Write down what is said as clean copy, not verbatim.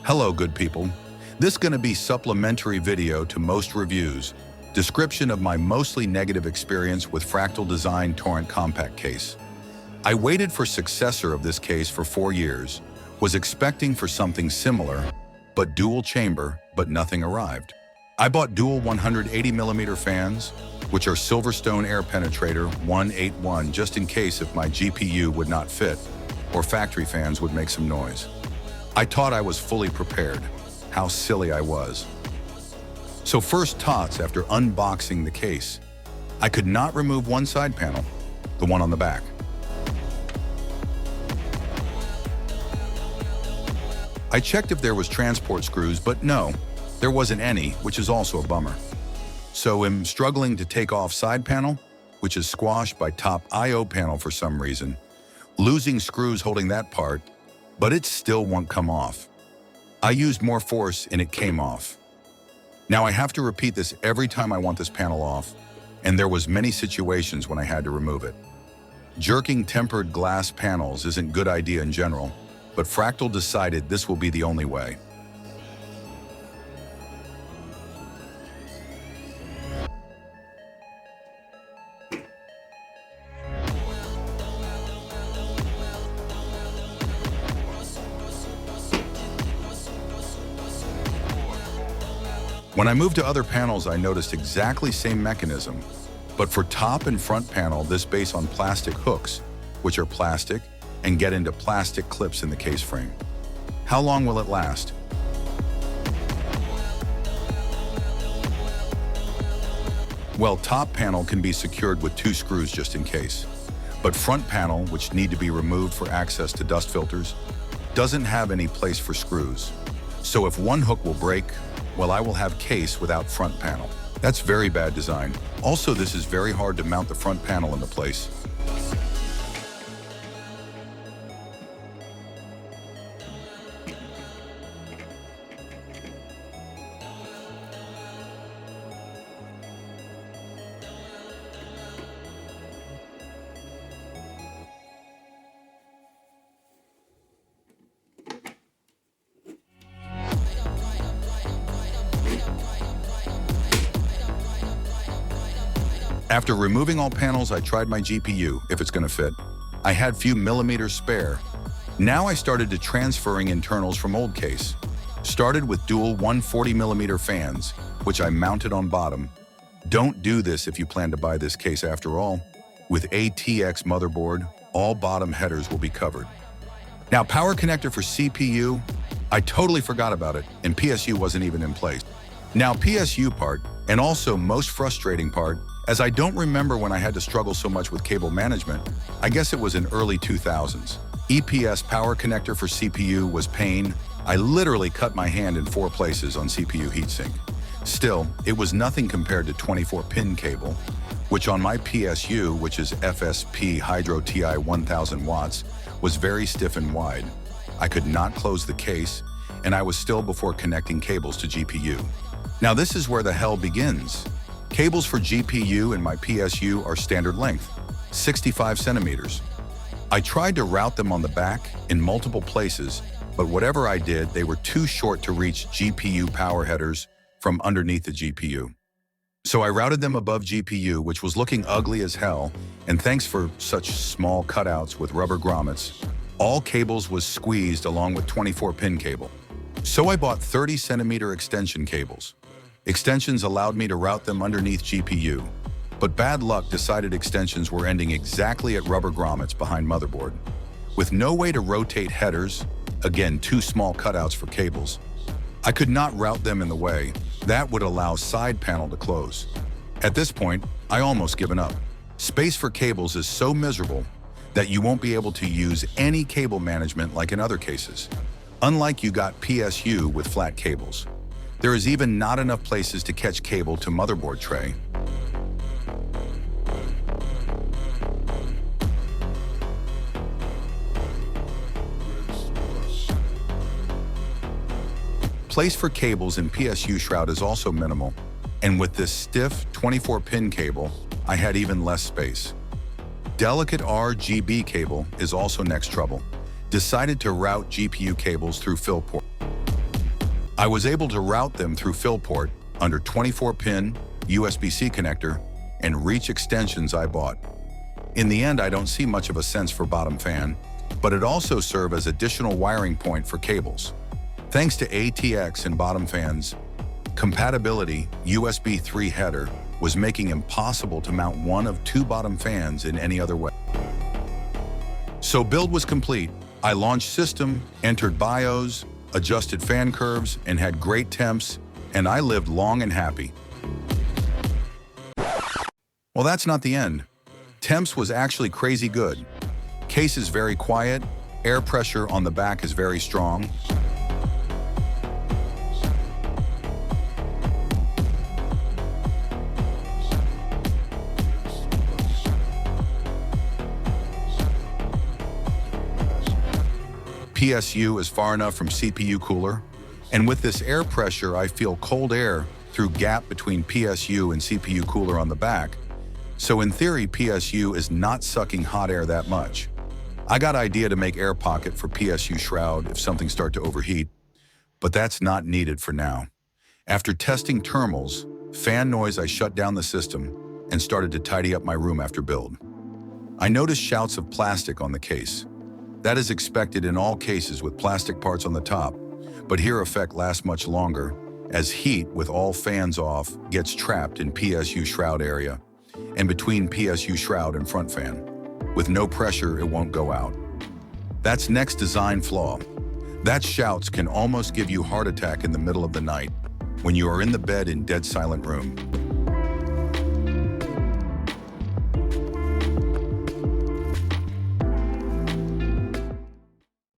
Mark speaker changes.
Speaker 1: Hello, good people. This is going to be supplementary video to most reviews. Description of my mostly negative experience with Fractal Design Torrent Compact case. I waited for successor of this case for 4 years, was expecting for something similar, but dual chamber, but nothing arrived. I bought dual 180mm fans, which are Silverstone Air Penetrator 181 just in case if my GPU would not fit, or factory fans would make some noise. I thought I was fully prepared. How silly I was. So first tots after unboxing the case. I could not remove one side panel, the one on the back. I checked if there was transport screws, but no, there wasn't any, which is also a bummer. So I'm struggling to take off side panel, which is squashed by top I/O panel for some reason, losing screws holding that part, but it still won't come off. I used more force and it came off. Now I have to repeat this every time I want this panel off, and there was many situations when I had to remove it. Jerking tempered glass panels isn't a good idea in general, but Fractal decided this will be the only way. When I moved to other panels, I noticed exactly same mechanism, but for top and front panel, this base on plastic hooks, which are plastic and get into plastic clips in the case frame. How long will it last? Well, top panel can be secured with 2 screws just in case, but front panel, which need to be removed for access to dust filters, doesn't have any place for screws. So if one hook will break, well, I will have case without front panel. That's very bad design. Also, this is very hard to mount the front panel into place. After removing all panels, I tried my GPU, if it's gonna fit. I had few millimeters spare. Now I started to transferring internals from old case. Started with dual 140mm fans, which I mounted on bottom. Don't do this if you plan to buy this case after all. With ATX motherboard, all bottom headers will be covered. Now power connector for CPU, I totally forgot about it, and PSU wasn't even in place. Now PSU part, and also most frustrating part, as I don't remember when I had to struggle so much with cable management, I guess it was in early 2000s. EPS power connector for CPU was pain. I literally cut my hand in 4 places on CPU heatsink. Still, it was nothing compared to 24-pin cable, which on my PSU, which is FSP Hydro TI 1000 watts, was very stiff and wide. I could not close the case, and I was still before connecting cables to GPU. Now this is where the hell begins. Cables for GPU and my PSU are standard length, 65 centimeters. I tried to route them on the back in multiple places, but whatever I did, they were too short to reach GPU power headers from underneath the GPU. So I routed them above GPU, which was looking ugly as hell, and thanks for such small cutouts with rubber grommets, all cables was squeezed along with 24-pin cable. So I bought 30-centimeter extension cables. Extensions allowed me to route them underneath GPU, but bad luck decided extensions were ending exactly at rubber grommets behind motherboard. With no way to rotate headers, again, 2 small cutouts for cables, I could not route them in the way. That would allow side panel to close. At this point, I almost given up. Space for cables is so miserable that you won't be able to use any cable management like in other cases. Unlike you got PSU with flat cables. There is even not enough places to catch cable to motherboard tray. Place for cables in PSU shroud is also minimal, and with this stiff 24-pin cable, I had even less space. Delicate RGB cable is also next trouble. Decided to route GPU cables through fill port. I was able to route them through fill port under 24-pin USB-C connector and reach extensions I bought. In the end, I don't see much of a sense for bottom fan, but it also served as additional wiring point for cables. Thanks to ATX and bottom fans, compatibility USB 3 header was making impossible to mount one of two bottom fans in any other way. So build was complete. I launched system, entered BIOS, adjusted fan curves, and had great temps, and I lived long and happy. Well, that's not the end. Temps was actually crazy good. Case is very quiet, air pressure on the back is very strong. PSU is far enough from CPU cooler, and with this air pressure I feel cold air through gap between PSU and CPU cooler on the back, so in theory PSU is not sucking hot air that much. I got idea to make air pocket for PSU shroud if something start to overheat, but that's not needed for now. After testing thermals, fan noise, I shut down the system and started to tidy up my room after build. I noticed shouts of plastic on the case. That is expected in all cases with plastic parts on the top, but here effect lasts much longer as heat with all fans off gets trapped in PSU shroud area and between PSU shroud and front fan. With no pressure, it won't go out. That's next design flaw. That shouts can almost give you heart attack in the middle of the night when you are in the bed in dead silent room.